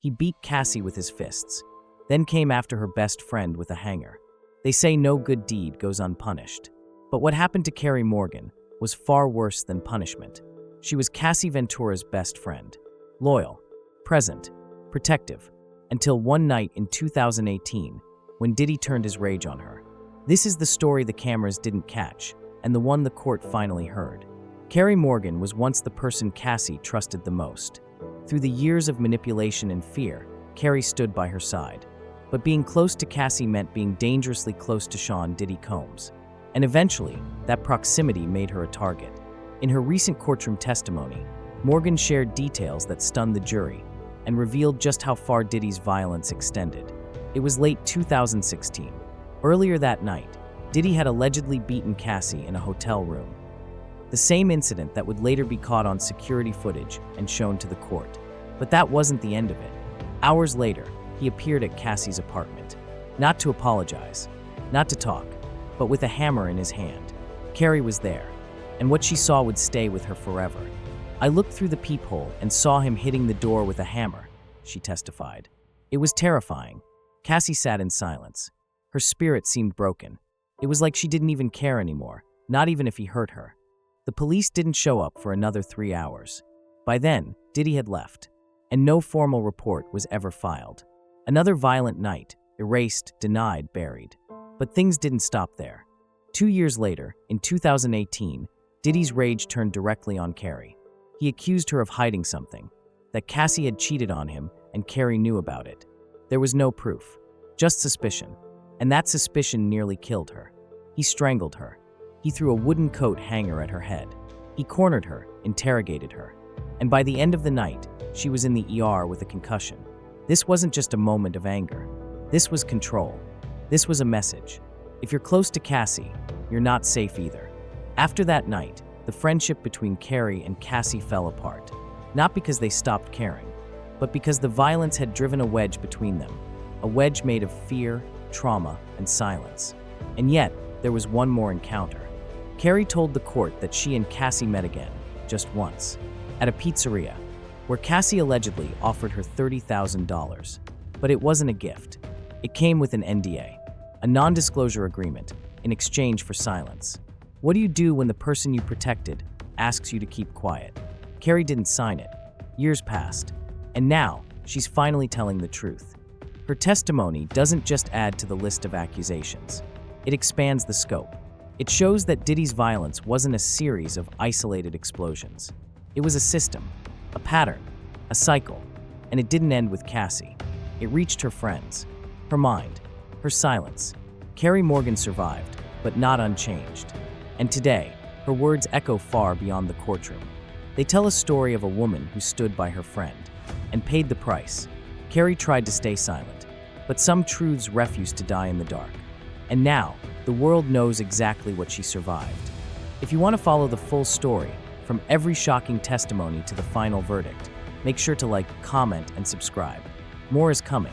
He beat Cassie with his fists, then came after her best friend with a hanger. They say no good deed goes unpunished. But what happened to Kerry Morgan was far worse than punishment. She was Cassie Ventura's best friend. Loyal, present, protective, until one night in 2018 when Diddy turned his rage on her. This is the story the cameras didn't catch, and the one the court finally heard. Kerry Morgan was once the person Cassie trusted the most. Through the years of manipulation and fear, Kerry stood by her side. But being close to Cassie meant being dangerously close to Sean Diddy Combs. And eventually, that proximity made her a target. In her recent courtroom testimony, Morgan shared details that stunned the jury and revealed just how far Diddy's violence extended. It was late 2016. Earlier that night, Diddy had allegedly beaten Cassie in a hotel room. The same incident that would later be caught on security footage and shown to the court. But that wasn't the end of it. Hours later, he appeared at Cassie's apartment. Not to apologize, not to talk, but with a hammer in his hand. Kerry was there, and what she saw would stay with her forever. I looked through the peephole and saw him hitting the door with a hammer, she testified. It was terrifying. Cassie sat in silence. Her spirit seemed broken. It was like she didn't even care anymore, not even if he hurt her. The police didn't show up for another 3 hours. By then, Diddy had left, and no formal report was ever filed. Another violent night, erased, denied, buried. But things didn't stop there. 2 years later, in 2018, Diddy's rage turned directly on Kerry. He accused her of hiding something, that Cassie had cheated on him and Kerry knew about it. There was no proof, just suspicion, and that suspicion nearly killed her. He strangled her. He threw a wooden coat hanger at her head. He cornered her, interrogated her, and by the end of the night, she was in the ER with a concussion. This wasn't just a moment of anger. This was control. This was a message. If you're close to Cassie, you're not safe either. After that night, the friendship between Kerry and Cassie fell apart. Not because they stopped caring, but because the violence had driven a wedge between them. A wedge made of fear, trauma, and silence. And yet, there was one more encounter. Kerry told the court that she and Cassie met again, just once, at a pizzeria, where Cassie allegedly offered her $30,000. But it wasn't a gift. It came with an NDA, a non-disclosure agreement, in exchange for silence. What do you do when the person you protected asks you to keep quiet? Kerry didn't sign it. Years passed, and now she's finally telling the truth. Her testimony doesn't just add to the list of accusations. It expands the scope. It shows that Diddy's violence wasn't a series of isolated explosions. It was a system, a pattern, a cycle, and it didn't end with Cassie. It reached her friends, her mind, her silence. Kerry Morgan survived, but not unchanged. And today, her words echo far beyond the courtroom. They tell a story of a woman who stood by her friend and paid the price. Kerry tried to stay silent, but some truths refused to die in the dark. And now, the world knows exactly what she survived. If you want to follow the full story, from every shocking testimony to the final verdict, make sure to like, comment, and subscribe. More is coming.